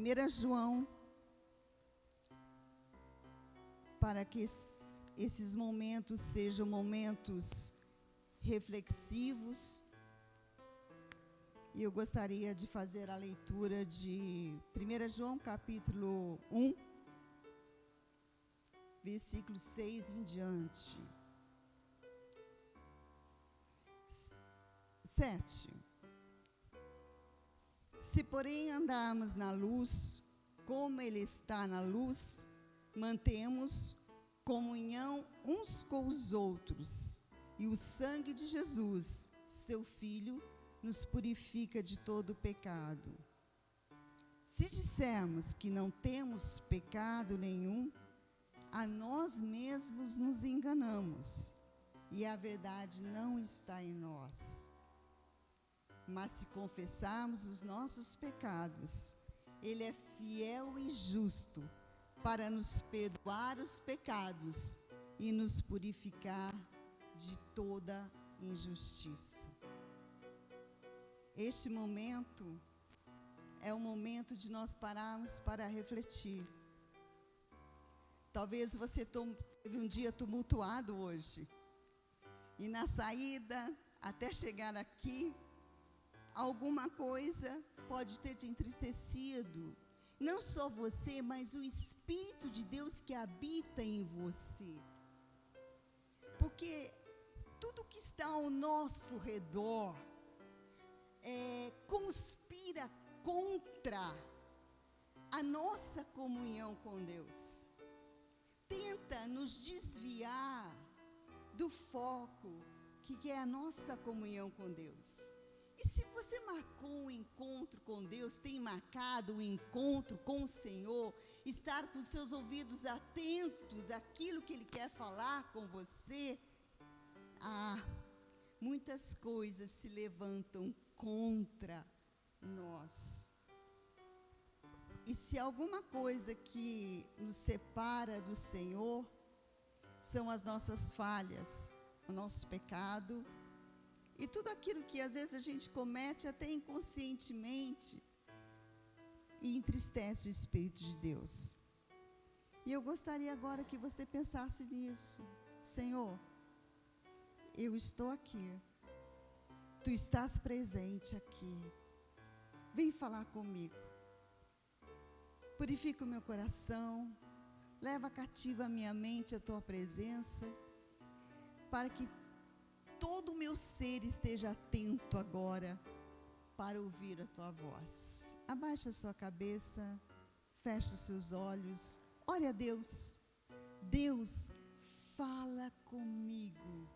1 João, para que esses momentos sejam momentos reflexivos. E eu gostaria de fazer a leitura de 1 João, capítulo 1, versículo 6 em diante. 7. Se, porém, andarmos na luz, como Ele está na luz, mantemos comunhão uns com os outros, e o sangue de Jesus, seu Filho, nos purifica de todo pecado. Se dissermos que não temos pecado nenhum, a nós mesmos nos enganamos, e a verdade não está em nós. Mas se confessarmos os nossos pecados, Ele é fiel e justo para nos perdoar os pecados e nos purificar de toda injustiça. Este momento é o momento de nós pararmos para refletir. Talvez você teve um dia tumultuado hoje, e na saída, até chegar aqui, alguma coisa pode ter te entristecido. Não só você, mas o Espírito de Deus que habita em você. Porque tudo que está ao nosso redor conspira contra a nossa comunhão com Deus. Tenta nos desviar do foco que é a nossa comunhão com Deus. E se você marcou um encontro com Deus, tem marcado um encontro com o Senhor, estar com seus ouvidos atentos àquilo que Ele quer falar com você, muitas coisas se levantam contra nós. E se alguma coisa que nos separa do Senhor, são as nossas falhas, o nosso pecado, e tudo aquilo que às vezes a gente comete até inconscientemente e entristece o Espírito de Deus. E eu gostaria agora que você pensasse nisso. Senhor, eu estou aqui. Tu estás presente aqui. Vem falar comigo. Purifica o meu coração. Leva cativa a minha mente a tua presença, para que todo o meu ser esteja atento agora para ouvir a tua voz. Abaixa a sua cabeça, feche os seus olhos, ore a Deus. Deus, fala comigo.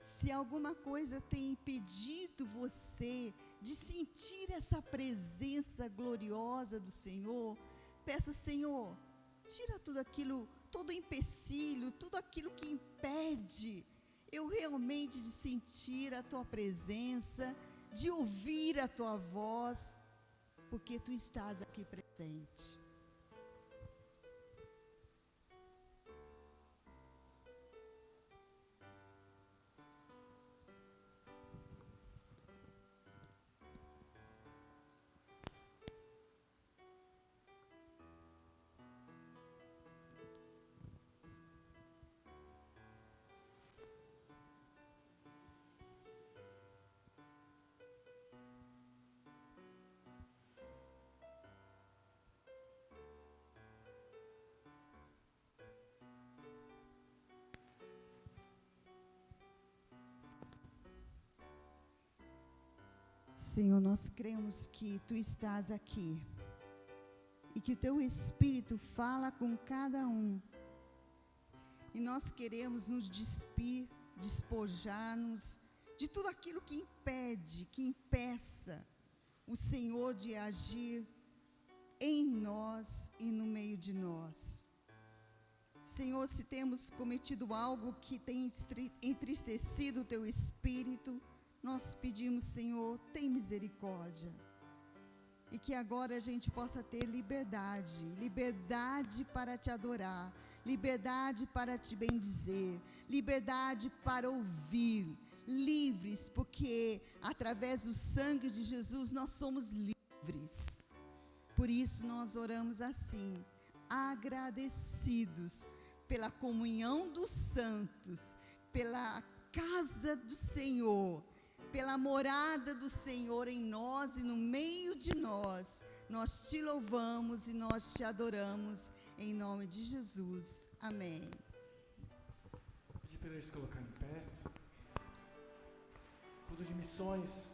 Se alguma coisa tem impedido você de sentir essa presença gloriosa do Senhor, peça, Senhor, tira tudo aquilo, todo empecilho, tudo aquilo que impede eu realmente de sentir a tua presença, de ouvir a tua voz, porque tu estás aqui presente. Senhor, nós cremos que Tu estás aqui e que o Teu Espírito fala com cada um. E nós queremos nos despir, despojar-nos de tudo aquilo que impede, que impeça o Senhor de agir em nós e no meio de nós. Senhor, se temos cometido algo que tem entristecido o Teu Espírito, nós pedimos, Senhor, tem misericórdia. E que agora a gente possa ter liberdade, liberdade para Te adorar, liberdade para Te bendizer, liberdade para ouvir, livres, porque através do sangue de Jesus nós somos livres. Por isso nós oramos assim, agradecidos pela comunhão dos santos, pela casa do Senhor, pela morada do Senhor em nós e no meio de nós. Nós te louvamos e nós te adoramos, em nome de Jesus. Amém. Vou pedir para eles se colocar em pé. Culto de missões.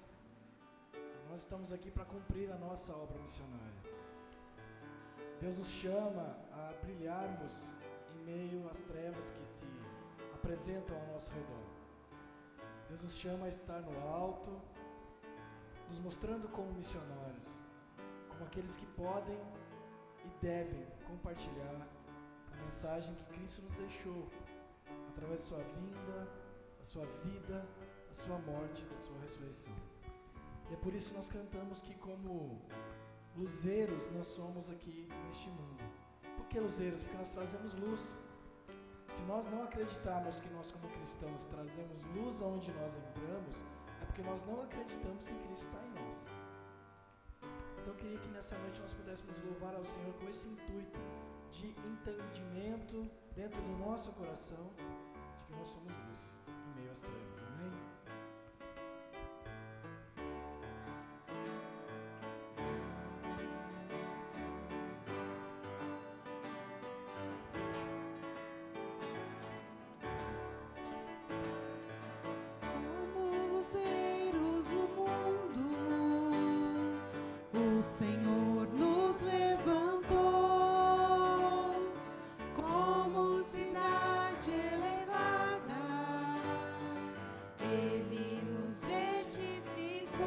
Nós estamos aqui para cumprir a nossa obra missionária. Deus nos chama a brilharmos em meio às trevas que se apresentam ao nosso redor. Deus nos chama a estar no alto, nos mostrando como missionários, como aqueles que podem e devem compartilhar a mensagem que Cristo nos deixou, através de sua vinda, a sua vida, a sua morte e a sua ressurreição. E é por isso que nós cantamos que como luzeiros nós somos aqui neste mundo. Por que luzeiros? Porque nós trazemos luz. Se nós não acreditarmos que nós como cristãos trazemos luz aonde nós entramos, é porque nós não acreditamos que Cristo está em nós. Então eu queria que nessa noite nós pudéssemos louvar ao Senhor com esse intuito de entendimento dentro do nosso coração de que nós somos luz em meio às trevas. Amém? O Senhor nos levantou como cidade elevada, Ele nos edificou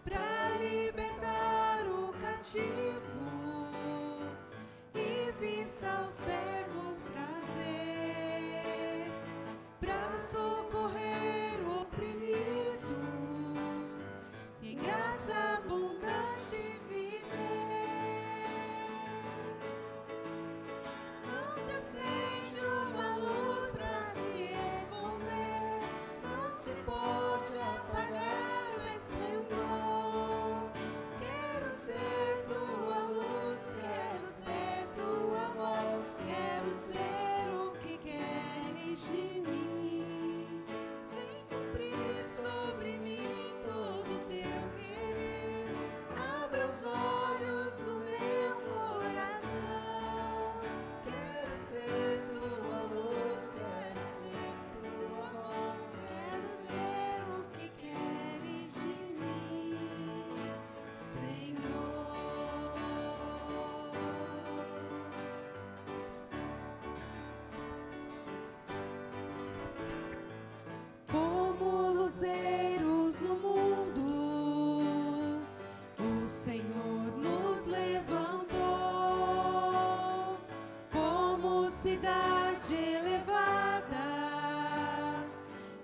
para libertar o cativo e vista aos cegos trazer, para socorrer o oprimido, em graça abundante viver. Não se acende uma luz para se esconder, não se pode apagar o esplendor. Quero ser tua luz, quero ser tua voz, quero ser o que queres de mim. Vem cumprir sobre mim todo teu querer, abra os olhos do meu coração. Quero ser tua luz, quero ser tua voz, quero ser o que queres de mim, Senhor. Como luzeiros no mundo, o Senhor nos levantou como cidade elevada,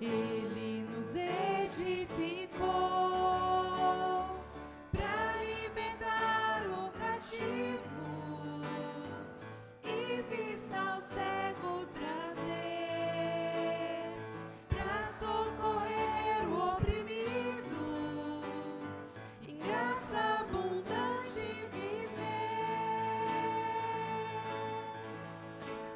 Ele nos edificou para libertar o cativo e vista ao cego trazer, para socorrer o oprimido, em graça abundante viver.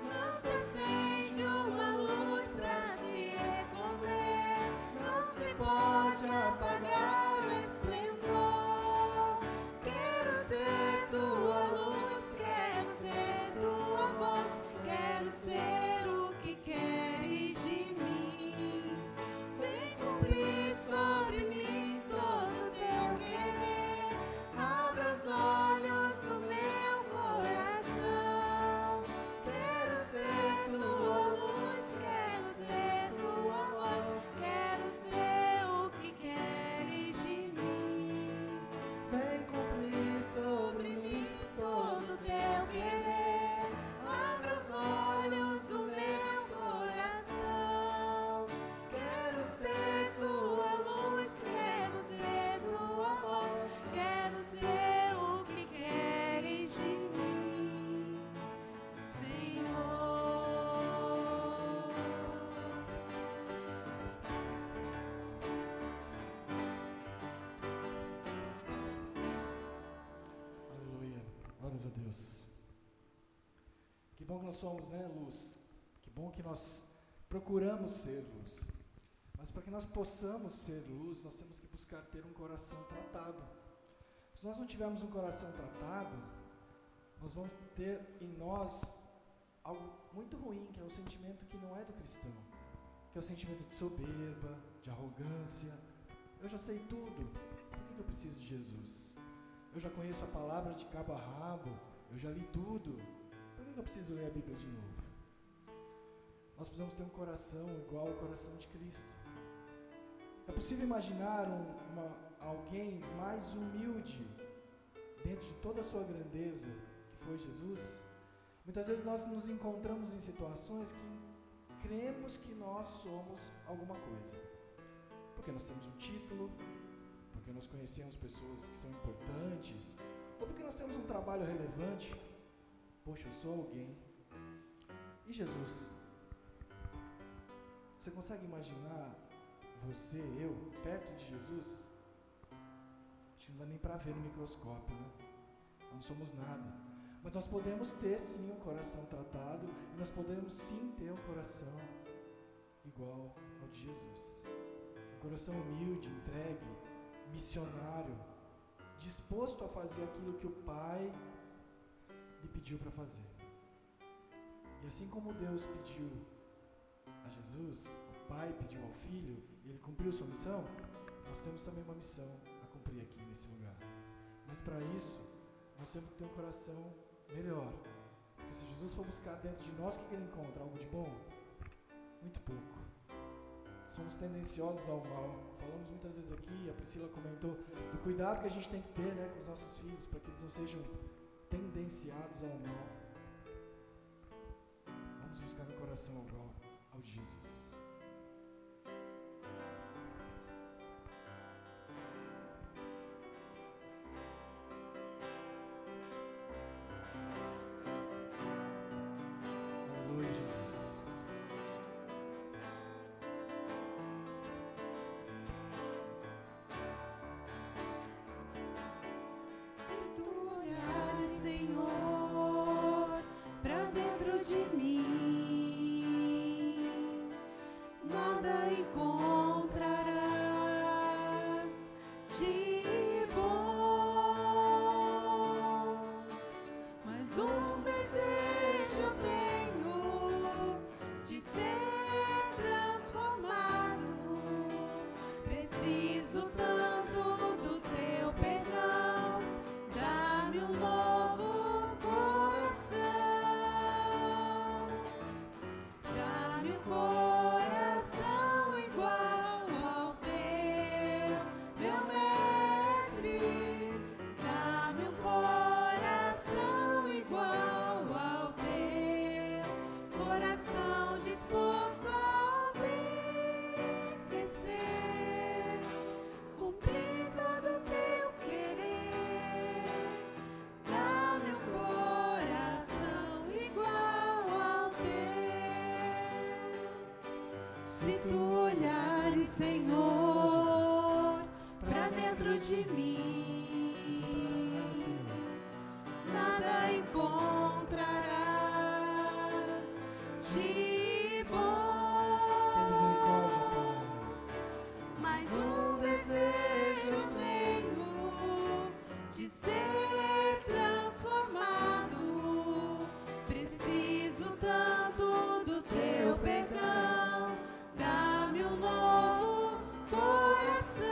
Não se acende uma luz para se esconder, não se pode apagar o esplendor. Quero ser tua luz, quero ser tua voz, quero ser o que queres de mim. Vem cumprir sobre mim todo teu querer, abra os olhos do meu coração. Quero ser tua luz, quero ser tua voz, quero ser o que queres Glórias a Deus. Que bom que nós somos, né, luz. Que bom que nós procuramos ser luz. Mas para que nós possamos ser luz, nós temos que buscar ter um coração tratado. Se nós não tivermos um coração tratado, nós vamos ter em nós algo muito ruim, que é o sentimento que não é do cristão, que é o sentimento de soberba, de arrogância. Eu já sei tudo, por que eu preciso de Jesus? Eu já conheço a palavra de cabo a rabo, eu já li tudo, por que eu preciso ler a Bíblia de novo? Nós precisamos ter um coração igual ao coração de Cristo. É possível imaginar alguém mais humilde dentro de toda a sua grandeza, que foi Jesus? Muitas vezes nós nos encontramos em situações que cremos que nós somos alguma coisa. Porque nós temos um título, porque nós conhecemos pessoas que são importantes, ou porque nós temos um trabalho relevante. Poxa, eu sou alguém. E Jesus? Você consegue imaginar você, eu, perto de Jesus? Acho que não dá nem para ver no microscópio, né? Não somos nada. Mas nós podemos ter sim um coração tratado, e nós podemos sim ter um coração igual ao de Jesus. Um coração humilde, entregue, missionário, disposto a fazer aquilo que o Pai lhe pediu para fazer. E assim como Deus pediu a Jesus, o Pai pediu ao Filho, e Ele cumpriu sua missão, nós temos também uma missão a cumprir aqui nesse lugar. Mas para isso, nós temos que ter um coração melhor. Porque se Jesus for buscar dentro de nós, o que Ele encontra? Algo de bom? Muito pouco. Somos tendenciosos ao mal. Falamos muitas vezes aqui, a Priscila comentou, do cuidado que a gente tem que ter, né, com os nossos filhos, para que eles não sejam tendenciados ao mal. Vamos buscar um coração igual ao de Jesus. Aleluia, Jesus. Se tu olhares, Senhor, pra dentro de mim, nada encontrarás de bom, mas um desejo eu tenho de ser transformado. Preciso tanto do teu perdão, dá-me um novo coração, dá-me um coração igual ao teu, meu mestre, dá-me um coração igual ao teu, coração disposto a obedecer, cumprir todo o teu querer, dá-me um coração igual ao teu. Se tu olhares, Senhor, pra dentro de mim, nada encontrarás de Tem misericórdia, bom, Pai. mas um desejo eu tenho de ser transformado. Preciso tanto do teu perdão, dá-me um novo coração,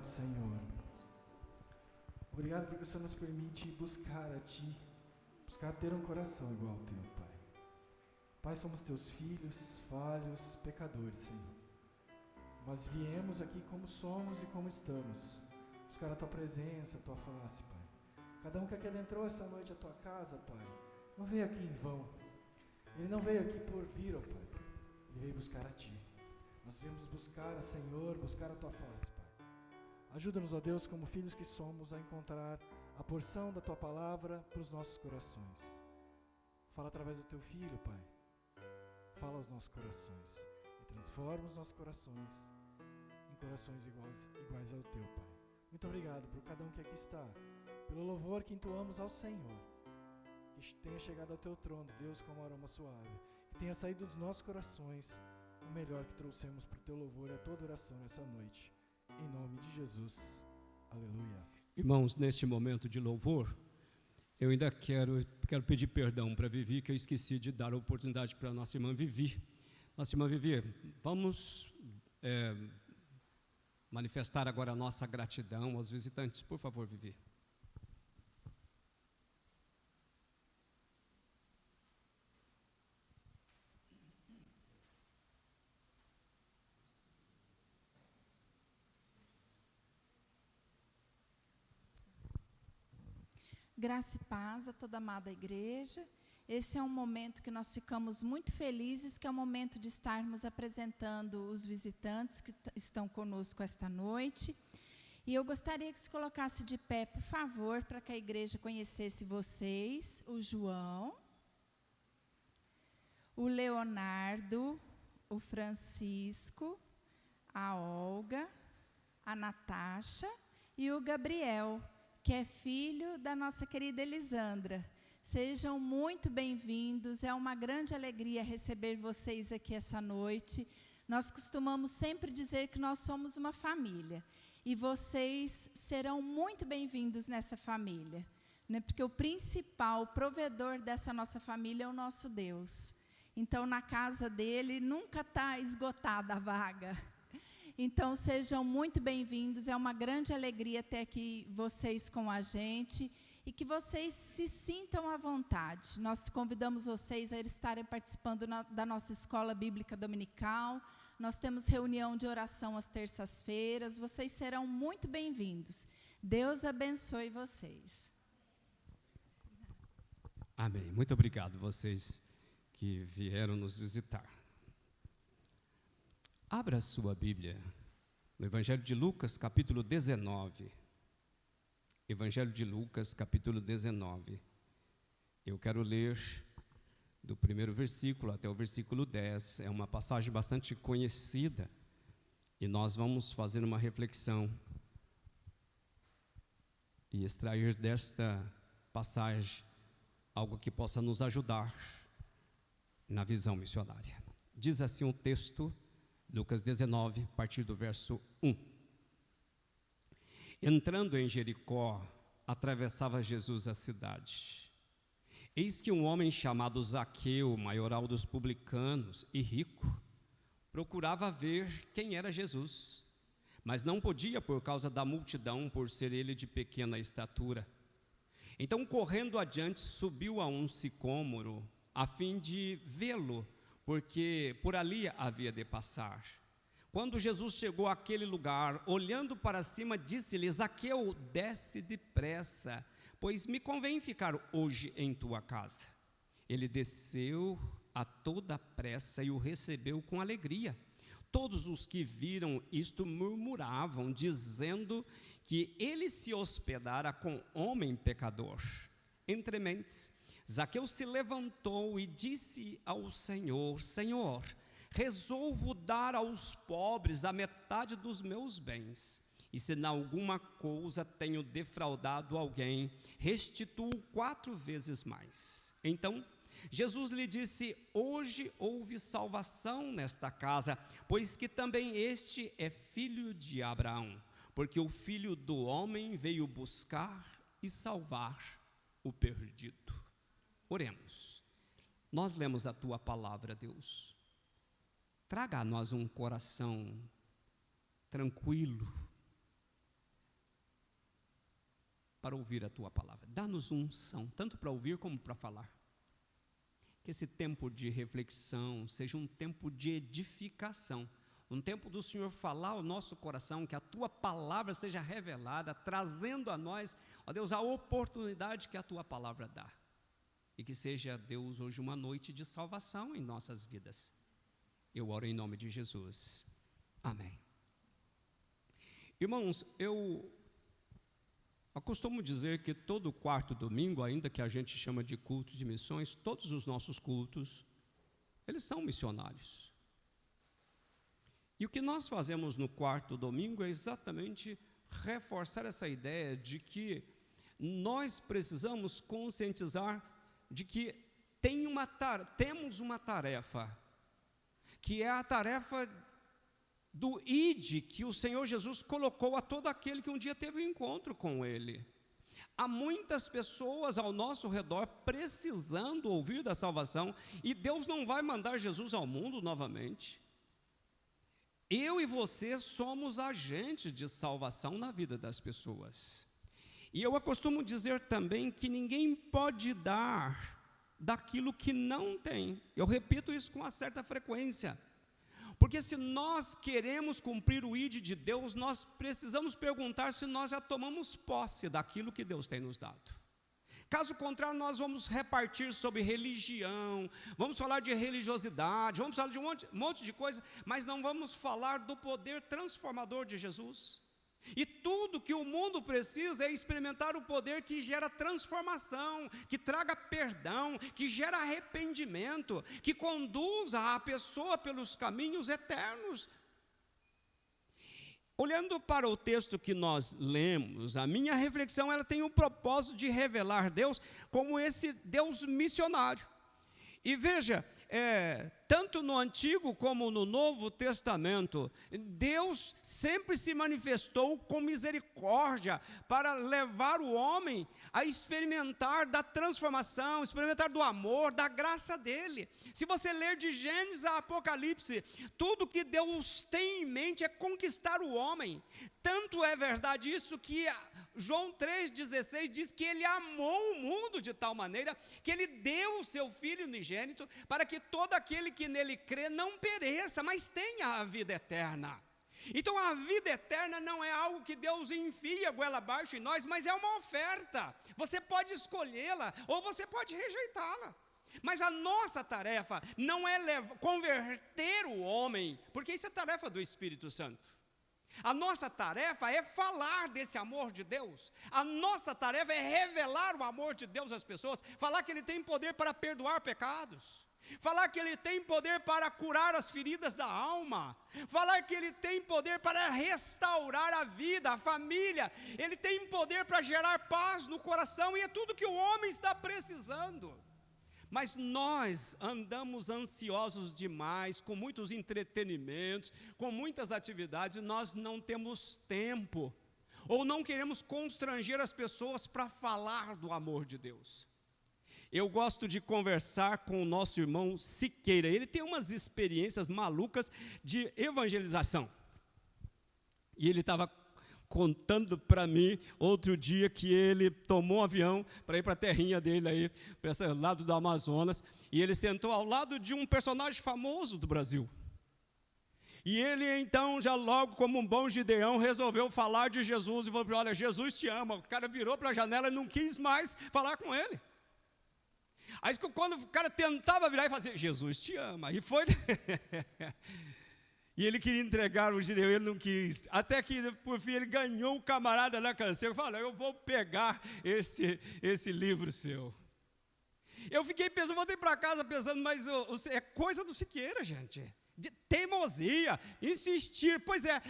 Obrigado, Senhor. Obrigado porque o Senhor nos permite buscar a Ti, buscar ter um coração igual ao Teu, Pai. Pai, somos Teus filhos, falhos, pecadores, Senhor. Mas viemos aqui como somos e como estamos, buscar a Tua presença, a Tua face, Pai. Cada um que aqui adentrou essa noite à Tua casa, Pai, não veio aqui em vão. Ele não veio aqui por vir, ó Pai. Ele veio buscar a Ti. Nós viemos buscar, Senhor, buscar a Tua face, Pai. Ajuda-nos, ó Deus, como filhos que somos, a encontrar a porção da Tua palavra para os nossos corações. Fala através do Teu Filho, Pai. Fala aos nossos corações e transforma os nossos corações em corações iguais ao Teu, Pai. Muito obrigado por cada um que aqui está, pelo louvor que entoamos ao Senhor, que tenha chegado ao Teu trono, Deus, como aroma suave, que tenha saído dos nossos corações o melhor que trouxemos para o Teu louvor e a Tua adoração nessa noite. Em nome de Jesus. Aleluia. Irmãos, neste momento de louvor, eu ainda quero pedir perdão para Vivi, que eu esqueci de dar a oportunidade para a nossa irmã Vivi. Nossa irmã Vivi, vamos manifestar agora a nossa gratidão aos visitantes. Por favor, Vivi. Graça e paz a toda amada igreja. Esse é um momento que nós ficamos muito felizes, que é o momento de estarmos apresentando os visitantes que estão conosco esta noite. E eu gostaria que se colocasse de pé, por favor, para que a igreja conhecesse vocês, o João, o Leonardo, o Francisco, a Olga, a Natasha e o Gabriel, que é filho da nossa querida Elisandra. Sejam muito bem-vindos, é uma grande alegria receber vocês aqui essa noite. Nós costumamos sempre dizer que nós somos uma família, e vocês serão muito bem-vindos nessa família, né? Porque o principal provedor dessa nossa família é o nosso Deus. Então, na casa dele, nunca está esgotada a vaga. Então, sejam muito bem-vindos, é uma grande alegria ter aqui vocês com a gente e que vocês se sintam à vontade. Nós convidamos vocês a estarem participando da nossa escola bíblica dominical, nós temos reunião de oração às terças-feiras, vocês serão muito bem-vindos. Deus abençoe vocês. Amém. Muito obrigado, vocês que vieram nos visitar. Abra a sua Bíblia no Evangelho de Lucas, capítulo 19. Evangelho de Lucas, capítulo 19. Eu quero ler do primeiro versículo até o versículo 10. É uma passagem bastante conhecida e nós vamos fazer uma reflexão e extrair desta passagem algo que possa nos ajudar na visão missionária. Diz assim o texto, Lucas 19, a partir do verso 1. Entrando em Jericó, atravessava Jesus a cidade. Eis que um homem chamado Zaqueu, maioral dos publicanos e rico, procurava ver quem era Jesus, mas não podia por causa da multidão, por ser ele de pequena estatura. Então, correndo adiante, subiu a um sicômoro, a fim de vê-lo, porque por ali havia de passar. Quando Jesus chegou àquele lugar, olhando para cima, disse-lhe: Zaqueu, desce depressa, pois me convém ficar hoje em tua casa. Ele desceu a toda pressa e o recebeu com alegria. Todos os que viram isto murmuravam, dizendo que ele se hospedara com homem pecador. Entre mentes, Zaqueu se levantou e disse ao Senhor: Senhor, resolvo dar aos pobres a metade dos meus bens, e se em alguma coisa tenho defraudado alguém, restituo 4 vezes mais. Então Jesus lhe disse: hoje houve salvação nesta casa, pois que também este é filho de Abraão, porque o Filho do Homem veio buscar e salvar o perdido. Oremos. Nós lemos a Tua palavra, Deus. Traga a nós um coração tranquilo, para ouvir a tua palavra. Dá-nos unção, tanto para ouvir como para falar. Que esse tempo de reflexão seja um tempo de edificação, um tempo do Senhor falar ao nosso coração, que a tua palavra seja revelada, trazendo a nós, ó Deus, a oportunidade que a tua palavra dá. E que seja, Deus, hoje uma noite de salvação em nossas vidas. Eu oro em nome de Jesus. Amém. Irmãos, eu costumo dizer que todo quarto domingo, ainda que a gente chama de culto de missões, todos os nossos cultos, eles são missionários. E o que nós fazemos no quarto domingo é exatamente reforçar essa ideia de que nós precisamos conscientizar de que temos uma tarefa, que é a tarefa do ide que o Senhor Jesus colocou a todo aquele que um dia teve um encontro com Ele. Há muitas pessoas ao nosso redor precisando ouvir da salvação, e Deus não vai mandar Jesus ao mundo novamente. Eu e você somos agentes de salvação na vida das pessoas. E eu costumo dizer também que ninguém pode dar daquilo que não tem. Eu repito isso com uma certa frequência. Porque se nós queremos cumprir o ID de Deus, nós precisamos perguntar se nós já tomamos posse daquilo que Deus tem nos dado. Caso contrário, nós vamos repartir sobre religião, vamos falar de religiosidade, vamos falar de um monte de coisa, mas não vamos falar do poder transformador de Jesus. E tudo que o mundo precisa é experimentar o poder que gera transformação, que traga perdão, que gera arrependimento, que conduza a pessoa pelos caminhos eternos. Olhando para o texto que nós lemos, a minha reflexão ela tem o propósito de revelar Deus como esse Deus missionário. E veja, tanto no Antigo como no Novo Testamento, Deus sempre se manifestou com misericórdia para levar o homem a experimentar da transformação, experimentar do amor, da graça dele. Se você ler de Gênesis a Apocalipse, tudo que Deus tem em mente é conquistar o homem. Tanto é verdade isso que João 3,16 diz que ele amou o mundo de tal maneira que ele deu o seu Filho unigênito para que todo aquele que nele crê não pereça, mas tenha a vida eterna. Então a vida eterna não é algo que Deus enfia goela abaixo em nós, mas é uma oferta. Você pode escolhê-la ou você pode rejeitá-la. Mas a nossa tarefa não é converter o homem, porque isso é tarefa do Espírito Santo. A nossa tarefa é falar desse amor de Deus. A nossa tarefa é revelar o amor de Deus às pessoas, falar que Ele tem poder para perdoar pecados, falar que Ele tem poder para curar as feridas da alma, falar que Ele tem poder para restaurar a vida, a família, Ele tem poder para gerar paz no coração, e é tudo que o homem está precisando. Mas nós andamos ansiosos demais, com muitos entretenimentos, com muitas atividades, e nós não temos tempo, ou não queremos constranger as pessoas para falar do amor de Deus. Eu gosto de conversar com o nosso irmão Siqueira, ele tem umas experiências malucas de evangelização, e ele estava contando para mim outro dia que ele tomou um avião para ir para a terrinha dele aí, para esse lado do Amazonas, e ele sentou ao lado de um personagem famoso do Brasil. E ele então, já logo como um bom gideão, resolveu falar de Jesus e falou: olha, Jesus te ama. O cara virou para a janela e não quis mais falar com ele. Aí quando o cara tentava virar e fazer: Jesus te ama, e foi... E ele queria entregar o Gideão, ele não quis. Até que, por fim, ele ganhou o camarada na canseira. Ele falou: eu vou pegar esse livro seu. Eu fiquei pensando, voltei para casa pensando, mas é coisa do Siqueira, gente. De teimosia, insistir. Pois é,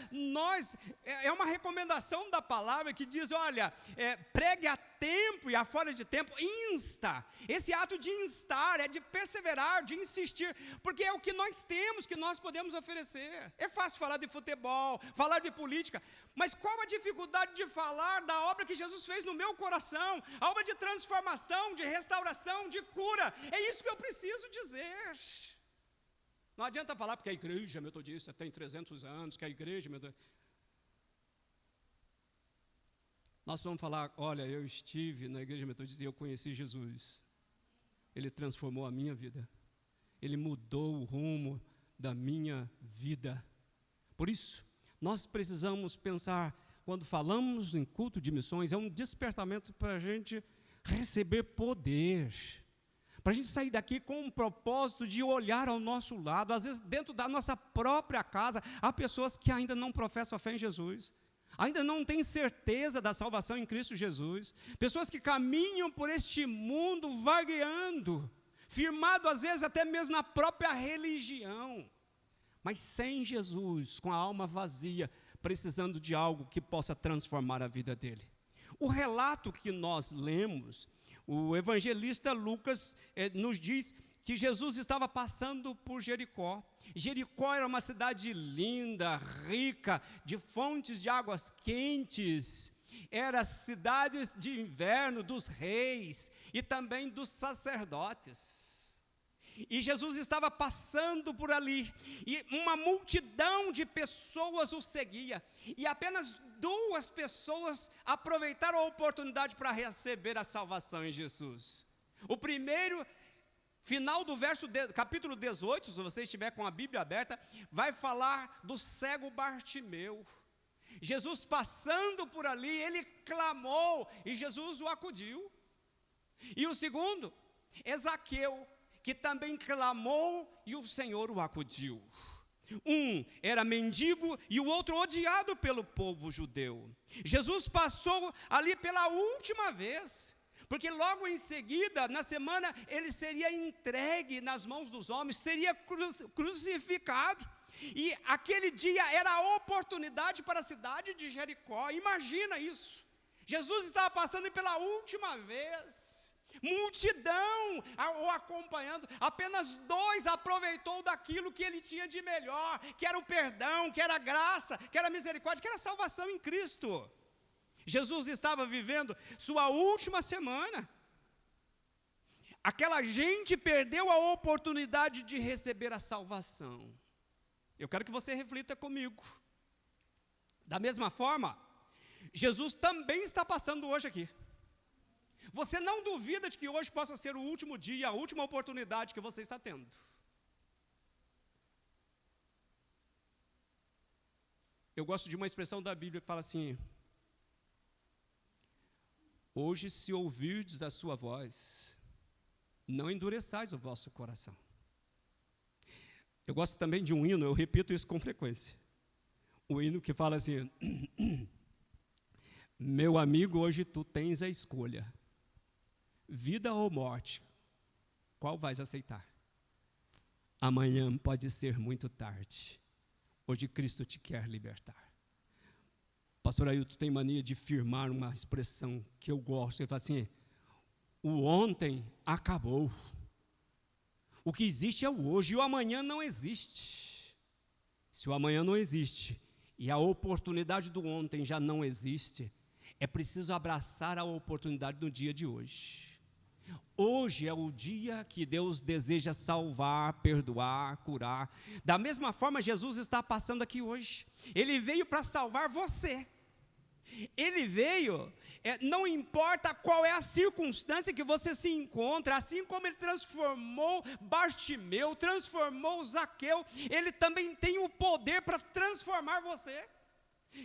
é uma recomendação da palavra que diz: olha, pregue a tempo e a fora de tempo, insta. Esse ato de instar é de perseverar, de insistir, porque é o que nós temos, que nós podemos oferecer. É fácil falar de futebol, falar de política, mas qual a dificuldade de falar da obra que Jesus fez no meu coração, a obra de transformação, de restauração, de cura? É isso que eu preciso dizer. Não adianta falar porque a igreja metodista tem 300 anos, que a igreja metodista... nós vamos falar, olha, eu estive na igreja metodista e eu conheci Jesus. Ele transformou a minha vida. Ele mudou o rumo da minha vida. Por isso, nós precisamos pensar, quando falamos em culto de missões, é um despertamento para a gente receber poder. Para a gente sair daqui com um propósito de olhar ao nosso lado. Às vezes, dentro da nossa própria casa, há pessoas que ainda não professam a fé em Jesus. Ainda não têm certeza da salvação em Cristo Jesus. Pessoas que caminham por este mundo vagueando, firmado às vezes até mesmo na própria religião, mas sem Jesus, com a alma vazia, precisando de algo que possa transformar a vida dele. O relato que nós lemos, o evangelista Lucas nos diz que Jesus estava passando por Jericó. Jericó era uma cidade linda, rica, de fontes de águas quentes. Era cidade de inverno dos reis e também dos sacerdotes. E Jesus estava passando por ali, e uma multidão de pessoas o seguia. E apenas 2 pessoas aproveitaram a oportunidade para receber a salvação em Jesus. O primeiro, final do capítulo 18, se você estiver com a Bíblia aberta, vai falar do cego Bartimeu. Jesus passando por ali, ele clamou e Jesus o acudiu. E o segundo é Zaqueu, que também clamou e o Senhor o acudiu. Um era mendigo e o outro odiado pelo povo judeu. Jesus passou ali pela última vez, porque logo em seguida, na semana, ele seria entregue nas mãos dos homens, seria crucificado. E aquele dia era a oportunidade para a cidade de Jericó. Imagina isso. Jesus estava passando pela última vez, multidão o acompanhando. Apenas 2 aproveitou daquilo que ele tinha de melhor, que era o perdão, que era a graça, que era a misericórdia, que era a salvação em Cristo. Jesus estava vivendo sua última semana. Aquela gente perdeu a oportunidade de receber a salvação. Eu quero que você reflita comigo. Da mesma forma, Jesus também está passando hoje aqui. Você não duvida de que hoje possa ser o último dia, a última oportunidade que você está tendo. Eu gosto de uma expressão da Bíblia que fala assim: hoje, se ouvirdes a sua voz, não endureçais o vosso coração. Eu gosto também de um hino, eu repito isso com frequência. Um hino que fala assim: meu amigo, hoje tu tens a escolha, vida ou morte, qual vais aceitar? Amanhã pode ser muito tarde, hoje Cristo te quer libertar. Pastor Ailton tem mania de firmar uma expressão que eu gosto. Ele fala assim: o ontem acabou. O que existe é o hoje, e o amanhã não existe. Se o amanhã não existe, e a oportunidade do ontem já não existe, é preciso abraçar a oportunidade do dia de hoje. Hoje é o dia que Deus deseja salvar, perdoar, curar. Da mesma forma, Jesus está passando aqui hoje. Ele veio para salvar você. Ele veio, não importa qual é a circunstância que você se encontra, assim como ele transformou Bartimeu, transformou Zaqueu, ele também tem o poder para transformar você.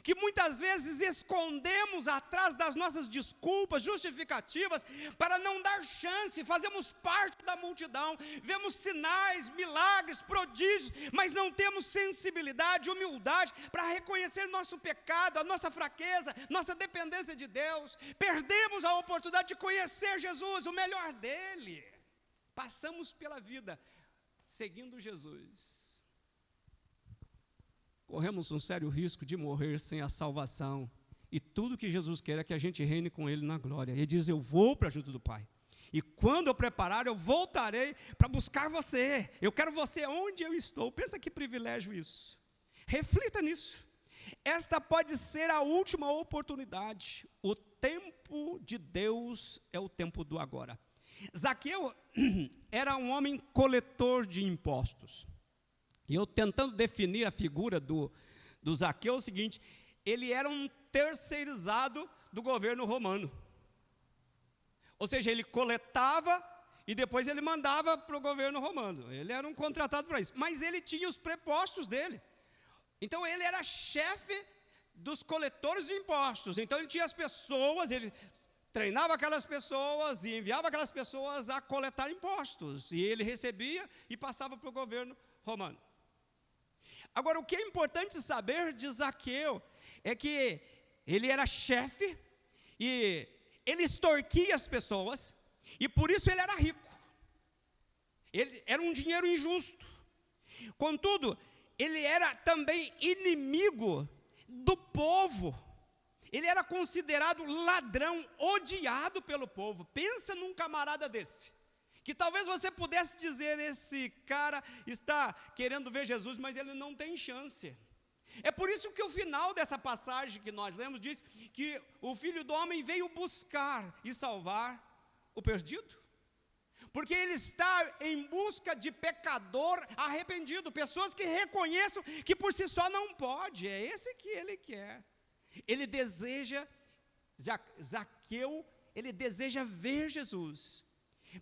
Que muitas vezes escondemos atrás das nossas desculpas, justificativas, para não dar chance, fazemos parte da multidão, vemos sinais, milagres, prodígios, mas não temos sensibilidade, humildade, para reconhecer nosso pecado, a nossa fraqueza, nossa dependência de Deus. Perdemos a oportunidade de conhecer Jesus, o melhor dele. Passamos pela vida seguindo Jesus. Corremos um sério risco de morrer sem a salvação. E tudo que Jesus quer é que a gente reine com Ele na glória. Ele diz: eu vou para junto do Pai. E quando eu preparar, eu voltarei para buscar você. Eu quero você onde eu estou. Pensa que privilégio isso. Reflita nisso. Esta pode ser a última oportunidade. O tempo de Deus é o tempo do agora. Zaqueu era um homem coletor de impostos. E eu tentando definir a figura do Zaqueu é o seguinte: ele era um terceirizado do governo romano. Ou seja, ele coletava e depois ele mandava para o governo romano. Ele era um contratado para isso. Mas ele tinha os prepostos dele. Então ele era chefe dos coletores de impostos. Então ele tinha as pessoas, ele treinava aquelas pessoas e enviava aquelas pessoas a coletar impostos. E ele recebia e passava para o governo romano. Agora, o que é importante saber de Zaqueu é que ele era chefe e ele extorquia as pessoas e por isso ele era rico. Ele era um dinheiro injusto. Contudo, ele era também inimigo do povo. Ele era considerado ladrão, odiado pelo povo. Pensa num camarada desse, que talvez você pudesse dizer, esse cara está querendo ver Jesus, mas ele não tem chance. É por isso que o final dessa passagem que nós lemos diz que o Filho do Homem veio buscar e salvar o perdido. Porque ele está em busca de pecador arrependido, pessoas que reconheçam que por si só não pode. É esse que ele quer. Ele deseja, Zaqueu, ele deseja ver Jesus.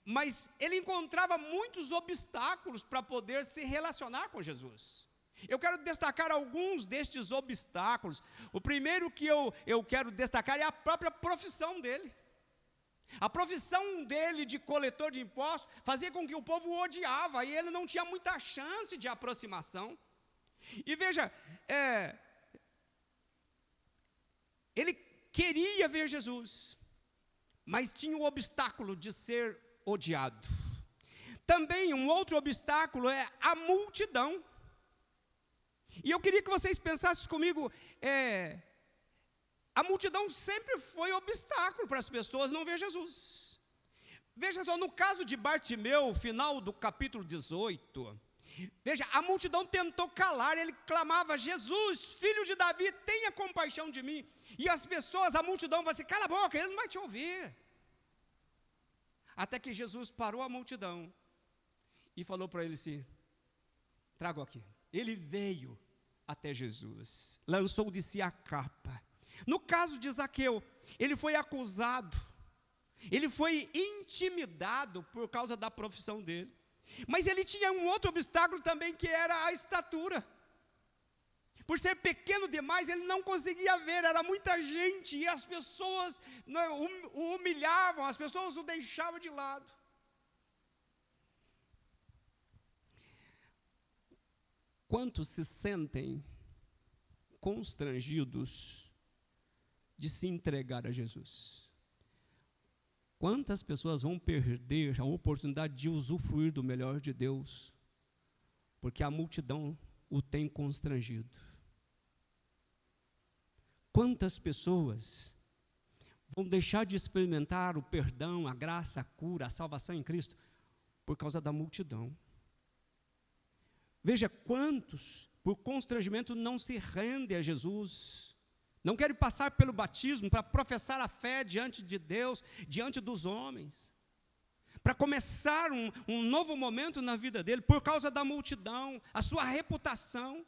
Mas ele encontrava muitos obstáculos para poder se relacionar com Jesus. Eu quero destacar alguns destes obstáculos. O primeiro que eu quero destacar é a própria profissão dele. A profissão dele de coletor de impostos fazia com que o povo o odiava e ele não tinha muita chance de aproximação. E veja, ele queria ver Jesus, mas tinha o obstáculo de ser odiado. Também um outro obstáculo é a multidão. E eu queria que vocês pensassem comigo, a multidão sempre foi obstáculo para as pessoas não ver Jesus. Veja só, no caso de Bartimeu, final do capítulo 18, veja, a multidão tentou calar, ele clamava, Jesus, filho de Davi, tenha compaixão de mim. E as pessoas, a multidão vai assim, cala a boca, ele não vai te ouvir. Até que Jesus parou a multidão e falou para ele assim, trago aqui. Ele veio até Jesus, lançou de si a capa. No caso de Zaqueu, ele foi acusado, ele foi intimidado por causa da profissão dele. Mas ele tinha um outro obstáculo também, que era a estatura. Por ser pequeno demais, ele não conseguia ver, era muita gente, e as pessoas o humilhavam, as pessoas o deixavam de lado. Quantos se sentem constrangidos de se entregar a Jesus? Quantas pessoas vão perder a oportunidade de usufruir do melhor de Deus, porque a multidão o tem constrangido? Quantas pessoas vão deixar de experimentar o perdão, a graça, a cura, a salvação em Cristo, por causa da multidão? Veja quantos, por constrangimento, não se rendem a Jesus, não querem passar pelo batismo para professar a fé diante de Deus, diante dos homens, para começar um novo momento na vida dele, por causa da multidão, a sua reputação,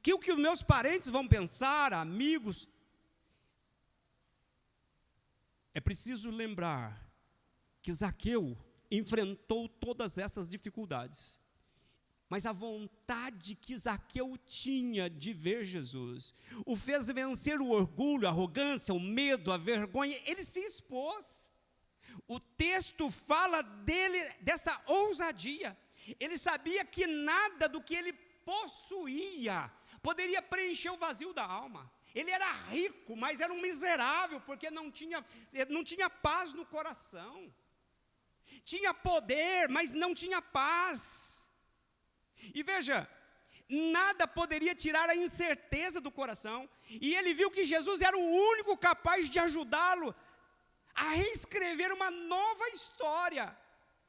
que o que os meus parentes vão pensar, amigos. É preciso lembrar que Zaqueu enfrentou todas essas dificuldades, mas a vontade que Zaqueu tinha de ver Jesus o fez vencer o orgulho, a arrogância, o medo, a vergonha. Ele se expôs. O texto fala dele, dessa ousadia. Ele sabia que nada do que ele possuía poderia preencher o vazio da alma. Ele era rico, mas era um miserável, porque não tinha paz no coração. Tinha poder, mas não tinha paz. E veja, nada poderia tirar a incerteza do coração, e ele viu que Jesus era o único capaz de ajudá-lo a reescrever uma nova história,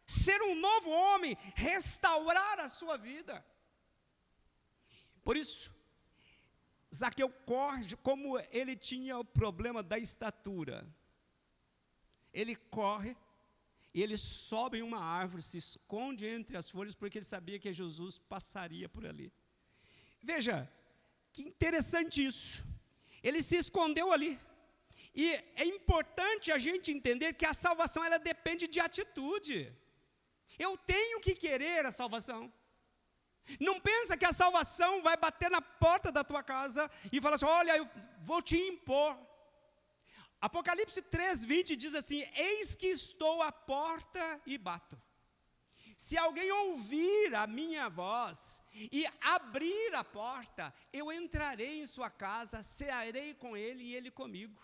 ser um novo homem, restaurar a sua vida. Por isso, Zaqueu corre, como ele tinha o problema da estatura, ele corre, e ele sobe em uma árvore, se esconde entre as folhas, porque ele sabia que Jesus passaria por ali. Veja, que interessante isso. Ele se escondeu ali. E é importante a gente entender que a salvação, ela depende de atitude. Eu tenho que querer a salvação. Não pensa que a salvação vai bater na porta da tua casa e falar assim, olha, eu vou te impor. Apocalipse 3:20 diz assim, eis que estou à porta e bato. Se alguém ouvir a minha voz e abrir a porta, eu entrarei em sua casa, cearei com ele e ele comigo.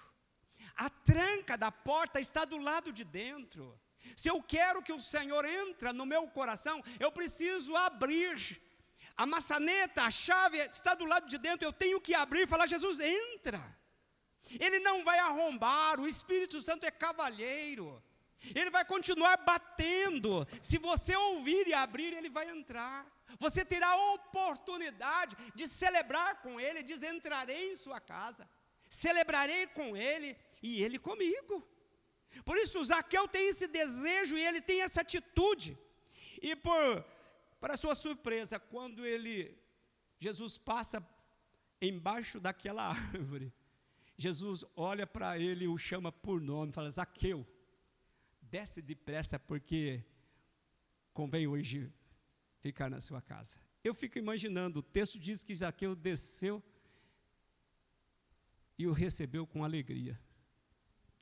A tranca da porta está do lado de dentro. Se eu quero que o Senhor entre no meu coração, eu preciso abrir. A maçaneta, a chave está do lado de dentro, eu tenho que abrir e falar, Jesus, entra. Ele não vai arrombar, o Espírito Santo é cavalheiro. Ele vai continuar batendo. Se você ouvir e abrir, ele vai entrar. Você terá a oportunidade de celebrar com ele, diz, entrarei em sua casa, celebrarei com ele e ele comigo. Por isso, Zaqueu tem esse desejo e ele tem essa atitude. E para sua surpresa, quando Jesus passa embaixo daquela árvore, Jesus olha para ele e o chama por nome, fala, Zaqueu, desce depressa porque convém hoje ficar na sua casa. Eu fico imaginando, o texto diz que Zaqueu desceu e o recebeu com alegria.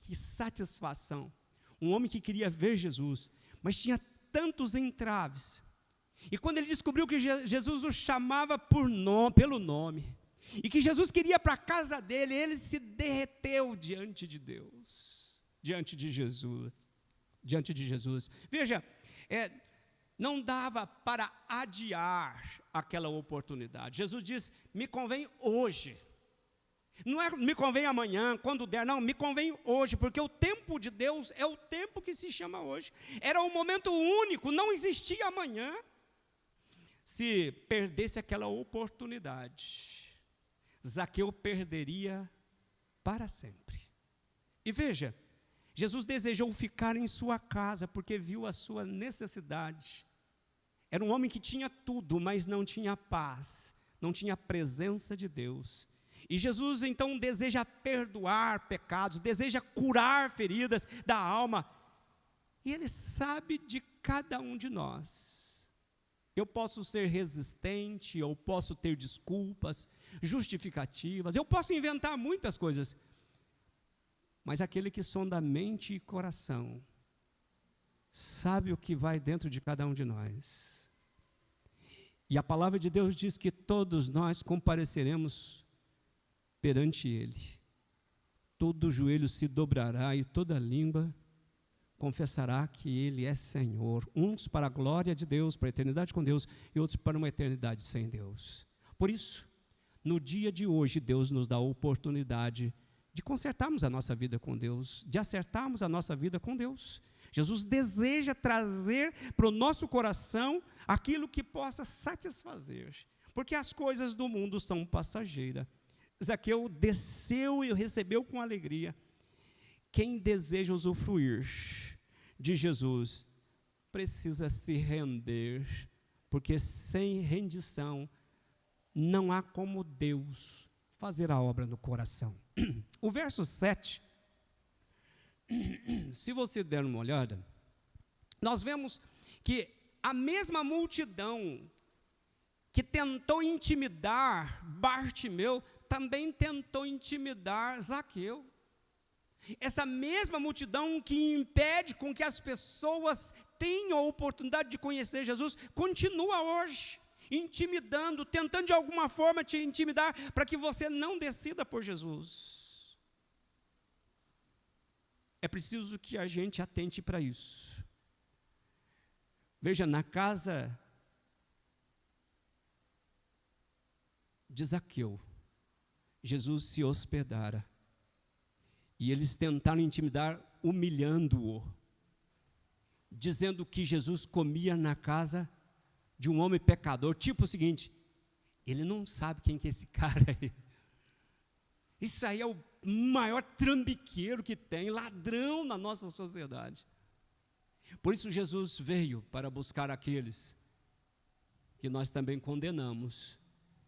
Que satisfação. Um homem que queria ver Jesus, mas tinha tantos entraves. E quando ele descobriu que Jesus o chamava pelo nome, e que Jesus queria para a casa dele, ele se derreteu diante de Deus, diante de Jesus. Veja, não dava para adiar aquela oportunidade. Jesus diz, me convém hoje. Não é me convém amanhã, quando der, não, me convém hoje, porque o tempo de Deus é o tempo que se chama hoje. Era um momento único, não existia amanhã. Se perdesse aquela oportunidade, Zaqueu perderia para sempre. E veja, Jesus desejou ficar em sua casa, porque viu a sua necessidade. Era um homem que tinha tudo, mas não tinha paz, não tinha a presença de Deus. E Jesus então deseja perdoar pecados, deseja curar feridas da alma. E Ele sabe de cada um de nós. Eu posso ser resistente, eu posso ter desculpas, justificativas, eu posso inventar muitas coisas. Mas aquele que sonda mente e coração, sabe o que vai dentro de cada um de nós. E a palavra de Deus diz que todos nós compareceremos perante Ele. Todo joelho se dobrará e toda língua confessará que Ele é Senhor. Uns para a glória de Deus, para a eternidade com Deus, e outros para uma eternidade sem Deus. Por isso, no dia de hoje, Deus nos dá a oportunidade de consertarmos a nossa vida com Deus, de acertarmos a nossa vida com Deus. Jesus deseja trazer para o nosso coração aquilo que possa satisfazer, porque as coisas do mundo são passageiras. Zaqueu desceu e recebeu com alegria. Quem deseja usufruir de Jesus precisa se render, porque sem rendição não há como Deus fazer a obra no coração. O verso 7, se você der uma olhada, nós vemos que a mesma multidão que tentou intimidar Bartimeu, também tentou intimidar Zaqueu. Essa mesma multidão que impede com que as pessoas tenham a oportunidade de conhecer Jesus, continua hoje, intimidando, tentando de alguma forma te intimidar, para que você não decida por Jesus. É preciso que a gente atente para isso. Veja, na casa de Zaqueu, Jesus se hospedara. E eles tentaram intimidar, humilhando-o, dizendo que Jesus comia na casa de um homem pecador. Tipo o seguinte, ele não sabe quem que é esse cara aí. Isso aí é o maior trambiqueiro que tem, ladrão na nossa sociedade. Por isso Jesus veio para buscar aqueles que nós também condenamos,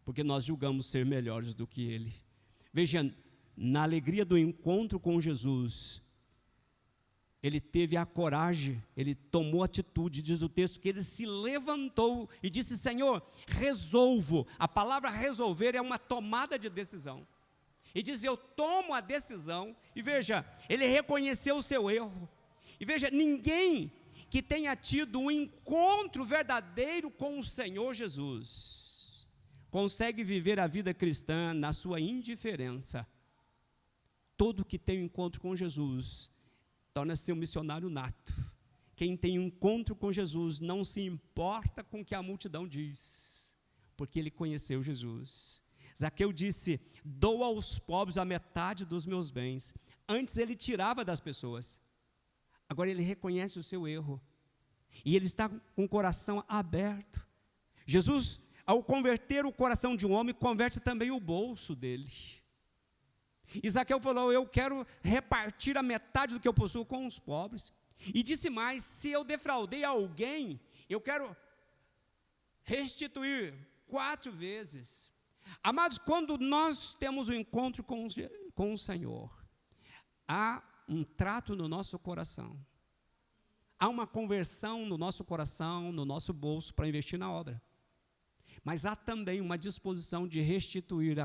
porque nós julgamos ser melhores do que ele. Veja, na alegria do encontro com Jesus, ele teve a coragem, ele tomou atitude, diz o texto, que ele se levantou e disse: Senhor, resolvo. A palavra resolver é uma tomada de decisão. E diz: eu tomo a decisão. E veja, ele reconheceu o seu erro. E veja, ninguém que tenha tido um encontro verdadeiro com o Senhor Jesus consegue viver a vida cristã na sua indiferença. Todo que tem um encontro com Jesus torna-se um missionário nato. Quem tem um encontro com Jesus não se importa com o que a multidão diz, porque ele conheceu Jesus. Zaqueu disse: dou aos pobres a metade dos meus bens. Antes ele tirava das pessoas, agora ele reconhece o seu erro, e ele está com o coração aberto. Jesus, ao converter o coração de um homem, converte também o bolso dele. E Zaqueu falou: eu quero repartir a metade do que eu possuo com os pobres. E disse mais: se eu defraudei alguém, eu quero restituir 4 vezes. Amados, quando nós temos um encontro com o Senhor, há um trato no nosso coração, há uma conversão no nosso coração, no nosso bolso, para investir na obra. Mas há também uma disposição de restituir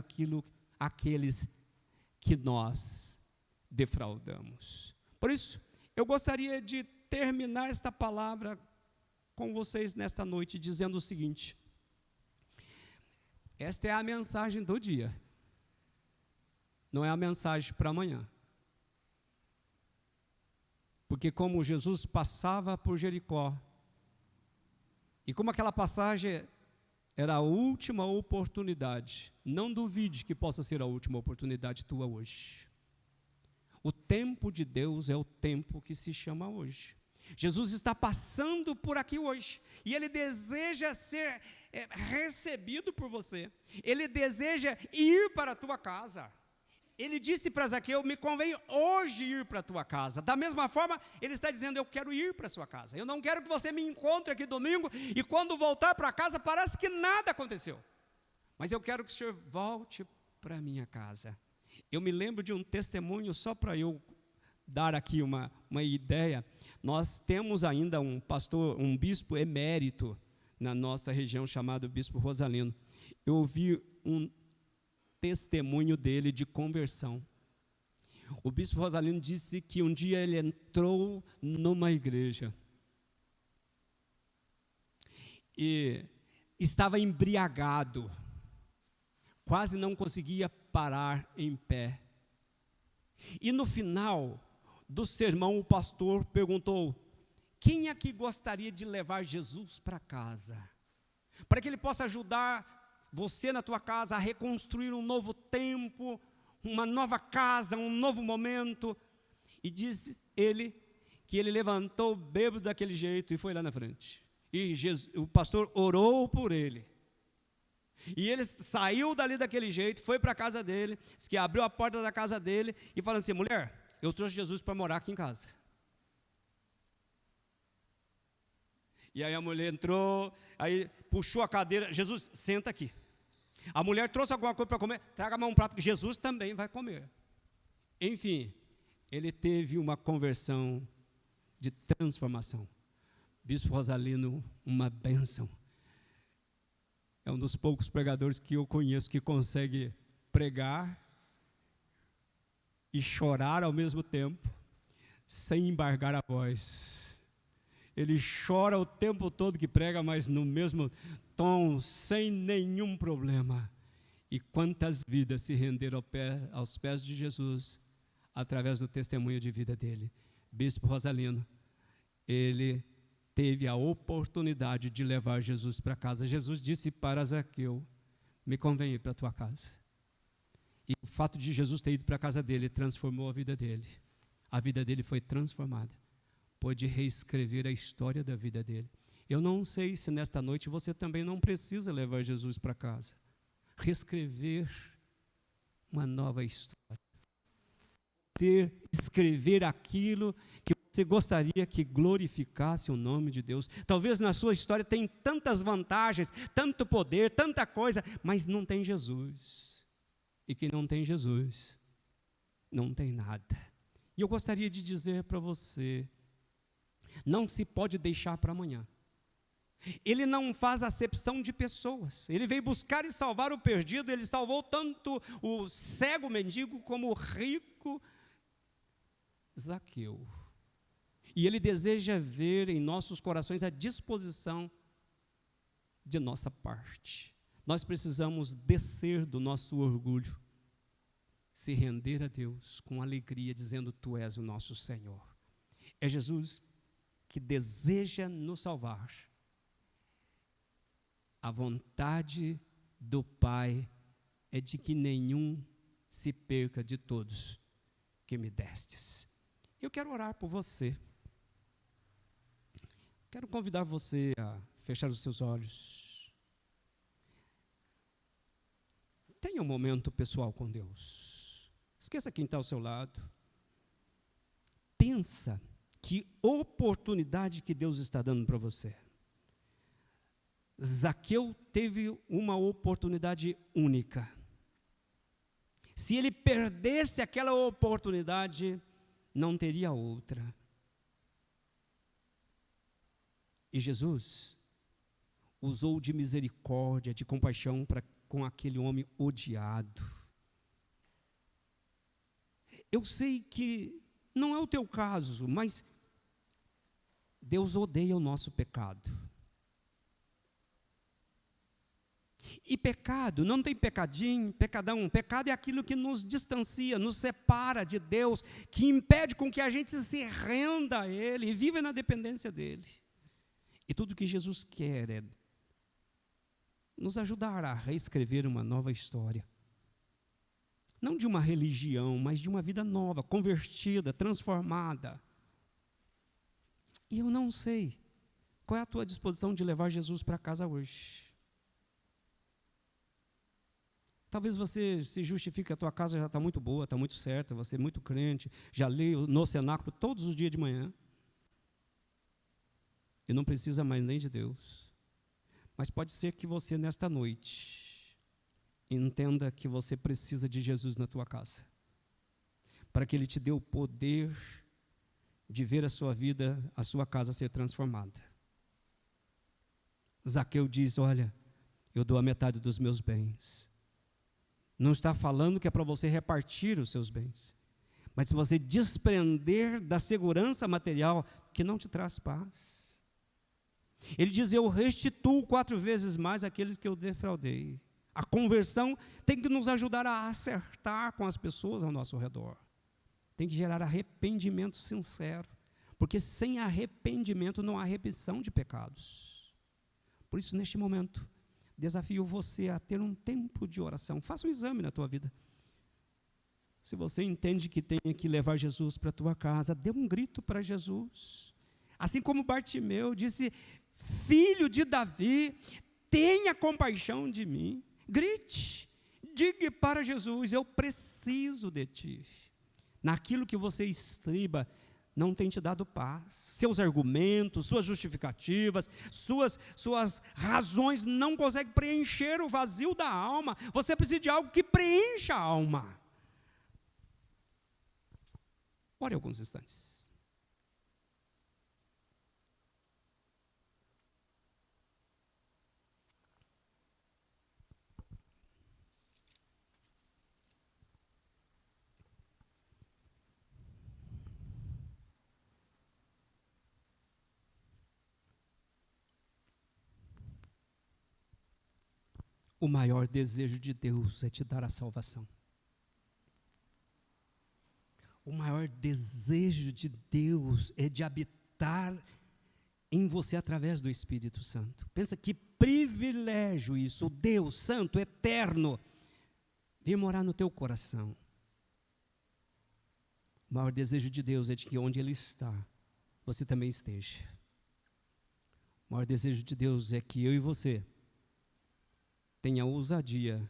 àqueles que nós defraudamos. Por isso, eu gostaria de terminar esta palavra com vocês nesta noite, dizendo o seguinte: esta é a mensagem do dia, não é a mensagem para amanhã. Porque como Jesus passava por Jericó, e como aquela passagem era a última oportunidade, não duvide que possa ser a última oportunidade tua hoje. O tempo de Deus é o tempo que se chama hoje. Jesus está passando por aqui hoje, e Ele deseja ser recebido por você, Ele deseja ir para a tua casa. Ele disse para Zaqueu: me convém hoje ir para a tua casa. Da mesma forma, Ele está dizendo: eu quero ir para a sua casa. Eu não quero que você me encontre aqui domingo e quando voltar para casa parece que nada aconteceu. Mas eu quero que o Senhor volte para a minha casa. Eu me lembro de um testemunho, só para eu dar aqui uma ideia. Nós temos ainda um pastor, um bispo emérito na nossa região, chamado Bispo Rosalino. Eu ouvi um testemunho dele de conversão. O Bispo Rosalino disse que um dia ele entrou numa igreja e estava embriagado, quase não conseguia parar em pé. E no final do sermão, o pastor perguntou: quem aqui gostaria de levar Jesus para casa, para que ele possa ajudar você na tua casa a reconstruir um novo tempo, uma nova casa, um novo momento? E diz ele que ele levantou bêbado daquele jeito e foi lá na frente. E o pastor orou por ele. E ele saiu dali daquele jeito, foi para a casa dele, disse que abriu a porta da casa dele e falou assim: mulher, eu trouxe Jesus para morar aqui em casa. E aí a mulher entrou, aí puxou a cadeira: Jesus, senta aqui. A mulher trouxe alguma coisa para comer: traga mais um prato que Jesus também vai comer. Enfim, ele teve uma conversão de transformação. Bispo Rosalino, uma bênção. É um dos poucos pregadores que eu conheço que consegue pregar e chorar ao mesmo tempo, sem embargar a voz. Ele chora o tempo todo que prega, mas no mesmo tom, sem nenhum problema. E quantas vidas se renderam aos pés de Jesus, através do testemunho de vida dele. Bispo Rosalino, ele teve a oportunidade de levar Jesus para casa. Jesus disse para Zaqueu: me convém ir para a tua casa. E o fato de Jesus ter ido para a casa dele transformou a vida dele. A vida dele foi transformada. Pôde reescrever a história da vida dele. Eu não sei se nesta noite você também não precisa levar Jesus para casa. Reescrever uma nova história. Escrever aquilo que você gostaria que glorificasse o nome de Deus. Talvez na sua história tem tantas vantagens, tanto poder, tanta coisa, mas não tem Jesus. E quem não tem Jesus não tem nada. E eu gostaria de dizer para você, não se pode deixar para amanhã. Ele não faz acepção de pessoas. Ele veio buscar e salvar o perdido. Ele salvou tanto o cego mendigo como o rico Zaqueu. E Ele deseja ver em nossos corações a disposição de nossa parte. Nós precisamos descer do nosso orgulho, se render a Deus com alegria, dizendo: Tu és o nosso Senhor. É Jesus que deseja nos salvar. A vontade do Pai é de que nenhum se perca de todos que me destes. Eu quero orar por você. Quero convidar você a fechar os seus olhos. Tenha um momento pessoal com Deus. Esqueça quem está ao seu lado. Pensa que oportunidade que Deus está dando para você. Zaqueu teve uma oportunidade única. Se ele perdesse aquela oportunidade, não teria outra. E Jesus usou de misericórdia, de compaixão com aquele homem odiado. Eu sei que não é o teu caso, mas Deus odeia o nosso pecado. E pecado, não tem pecadinho, pecadão. Pecado é aquilo que nos distancia, nos separa de Deus, que impede com que a gente se renda a Ele e viva na dependência dEle. E tudo que Jesus quer é nos ajudar a reescrever uma nova história. Não de uma religião, mas de uma vida nova, convertida, transformada. E eu não sei qual é a tua disposição de levar Jesus para casa hoje. Talvez você se justifique que a tua casa já está muito boa, está muito certa, você é muito crente, já lê no cenáculo todos os dias de manhã. E não precisa mais nem de Deus. Mas pode ser que você, nesta noite, entenda que você precisa de Jesus na tua casa. Para que Ele te dê o poder de ver a sua vida, a sua casa ser transformada. Zaqueu diz: olha, eu dou a metade dos meus bens. Não está falando que é para você repartir os seus bens, mas se você desprender da segurança material que não te traz paz. Ele diz: eu restituo 4 vezes mais aqueles que eu defraudei. A conversão tem que nos ajudar a acertar com as pessoas ao nosso redor. Tem que gerar arrependimento sincero, porque sem arrependimento não há remissão de pecados. Por isso, neste momento, desafio você a ter um tempo de oração. Faça um exame na tua vida. Se você entende que tem que levar Jesus para a tua casa, dê um grito para Jesus. Assim como Bartimeu disse: filho de Davi, tenha compaixão de mim. Grite, diga para Jesus: eu preciso de ti. Naquilo que você estriba, não tem te dado paz. Seus argumentos, suas justificativas, suas razões não conseguem preencher o vazio da alma. Você precisa de algo que preencha a alma. Ore alguns instantes. O maior desejo de Deus é te dar a salvação. O maior desejo de Deus é de habitar em você através do Espírito Santo. Pensa que privilégio isso, o Deus Santo, eterno, vir morar no teu coração. O maior desejo de Deus é de que onde Ele está, você também esteja. O maior desejo de Deus é que eu e você tenha a ousadia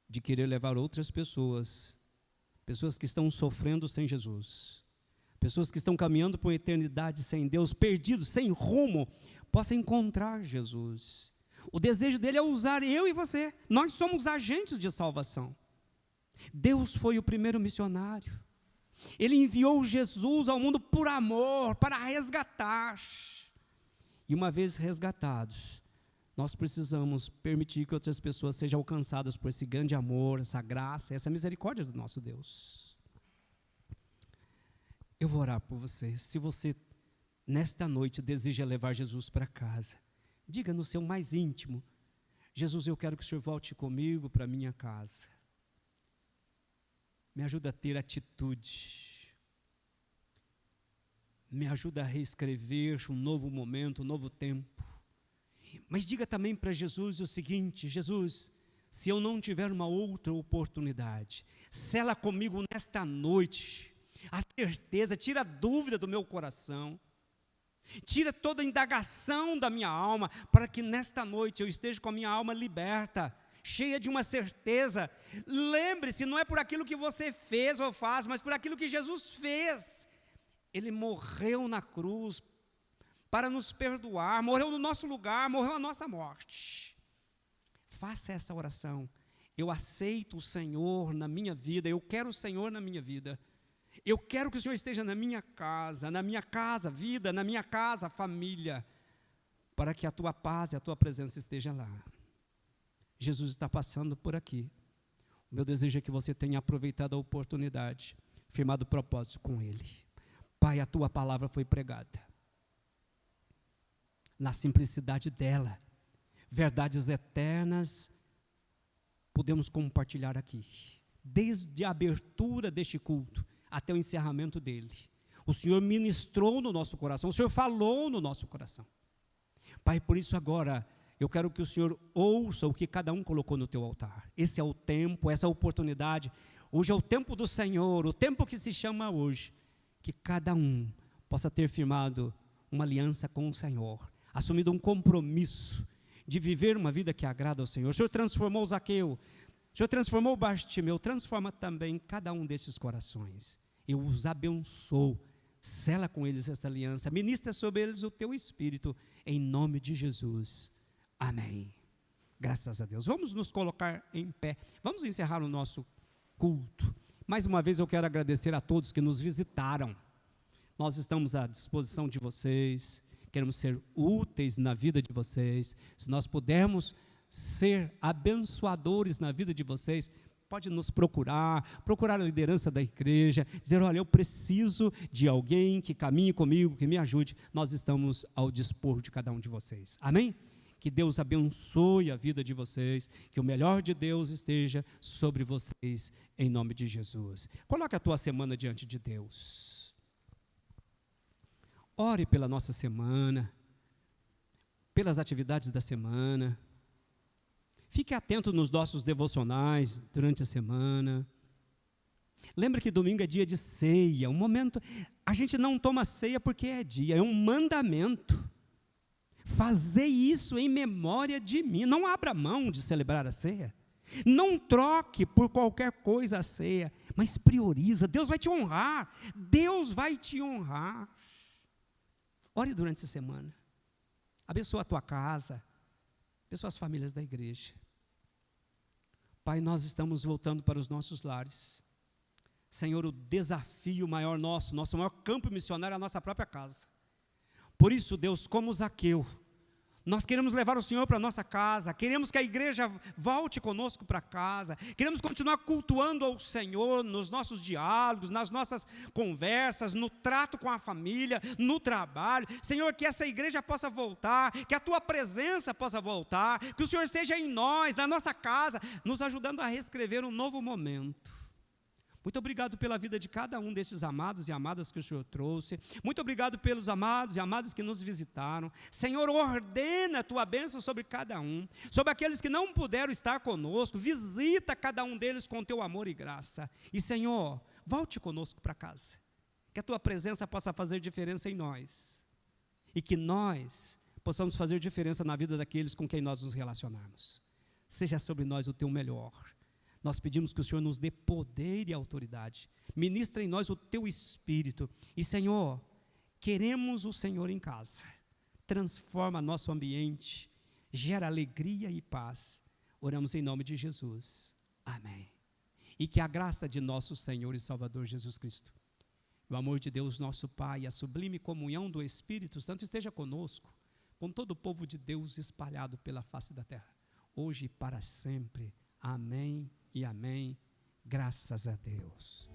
de querer levar outras pessoas que estão sofrendo sem Jesus, pessoas que estão caminhando por eternidade sem Deus, perdidos, sem rumo, possam encontrar Jesus. O desejo dele é usar eu e você. Nós somos agentes de salvação. Deus foi o primeiro missionário. Ele enviou Jesus ao mundo por amor, para resgatar. E uma vez resgatados, nós precisamos permitir que outras pessoas sejam alcançadas por esse grande amor, essa graça, essa misericórdia do nosso Deus. Eu vou orar por você. Se você, nesta noite, deseja levar Jesus para casa, diga no seu mais íntimo: Jesus, eu quero que o Senhor volte comigo para a minha casa. Me ajuda a ter atitude. Me ajuda a reescrever um novo momento, um novo tempo. Mas diga também para Jesus o seguinte: Jesus, se eu não tiver uma outra oportunidade, sela comigo nesta noite a certeza, tira a dúvida do meu coração, tira toda a indagação da minha alma, para que nesta noite eu esteja com a minha alma liberta, cheia de uma certeza. Lembre-se, não é por aquilo que você fez ou faz, mas por aquilo que Jesus fez. Ele morreu na cruz para nos perdoar, morreu no nosso lugar, morreu a nossa morte. Faça essa oração: eu aceito o Senhor na minha vida, eu quero o Senhor na minha vida. Eu quero que o Senhor esteja na minha casa vida, na minha casa, família, para que a tua paz e a tua presença esteja lá. Jesus está passando por aqui. O meu desejo é que você tenha aproveitado a oportunidade, firmado o propósito com Ele. Pai, a tua palavra foi pregada. Na simplicidade dela, verdades eternas, podemos compartilhar aqui. Desde a abertura deste culto até o encerramento dele, o Senhor ministrou no nosso coração, o Senhor falou no nosso coração. Pai, por isso agora, eu quero que o Senhor ouça o que cada um colocou no teu altar. Esse é o tempo, essa é a oportunidade. Hoje é o tempo do Senhor, o tempo que se chama hoje. Que cada um possa ter firmado uma aliança com o Senhor, assumido um compromisso de viver uma vida que agrada ao Senhor. O Senhor transformou Zaqueu, o Senhor transformou Bartimeu, transforma também cada um desses corações. Eu os abençoo, sela com eles esta aliança, ministra sobre eles o teu Espírito, em nome de Jesus. Amém. Graças a Deus. Vamos nos colocar em pé. Vamos encerrar o nosso culto. Mais uma vez eu quero agradecer a todos que nos visitaram. Nós estamos à disposição de vocês, queremos ser úteis na vida de vocês. Se nós pudermos ser abençoadores na vida de vocês, pode nos procurar a liderança da igreja, dizer: olha, eu preciso de alguém que caminhe comigo, que me ajude. Nós estamos ao dispor de cada um de vocês. Amém? Que Deus abençoe a vida de vocês, que o melhor de Deus esteja sobre vocês, em nome de Jesus. Coloque a tua semana diante de Deus. Ore pela nossa semana, pelas atividades da semana. Fique atento nos nossos devocionais durante a semana. Lembra que domingo é dia de ceia, um momento. A gente não toma ceia porque é dia, é um mandamento. Fazei isso em memória de mim. Não abra mão de celebrar a ceia. Não troque por qualquer coisa a ceia, mas prioriza. Deus vai te honrar. Deus vai te honrar. Ore durante essa semana. Abençoa a tua casa. Abençoa as famílias da igreja. Pai, nós estamos voltando para os nossos lares. Senhor, o desafio maior nosso maior campo missionário é a nossa própria casa. Por isso, Deus, como Zaqueu, nós queremos levar o Senhor para a nossa casa, queremos que a igreja volte conosco para casa, queremos continuar cultuando ao Senhor nos nossos diálogos, nas nossas conversas, no trato com a família, no trabalho. Senhor, que essa igreja possa voltar, que a Tua presença possa voltar, que o Senhor esteja em nós, na nossa casa, nos ajudando a reescrever um novo momento. Muito obrigado pela vida de cada um desses amados e amadas que o Senhor trouxe. Muito obrigado pelos amados e amadas que nos visitaram. Senhor, ordena a Tua bênção sobre cada um, sobre aqueles que não puderam estar conosco. Visita cada um deles com Teu amor e graça. E, Senhor, volte conosco para casa. Que a Tua presença possa fazer diferença em nós. E que nós possamos fazer diferença na vida daqueles com quem nós nos relacionarmos. Seja sobre nós o Teu melhor. Nós pedimos que o Senhor nos dê poder e autoridade. Ministra em nós o Teu Espírito. E, Senhor, queremos o Senhor em casa. Transforma nosso ambiente. Gera alegria e paz. Oramos em nome de Jesus. Amém. E que a graça de nosso Senhor e Salvador Jesus Cristo, o amor de Deus nosso Pai e a sublime comunhão do Espírito Santo esteja conosco, com todo o povo de Deus espalhado pela face da terra, hoje e para sempre. Amém e amém. Graças a Deus.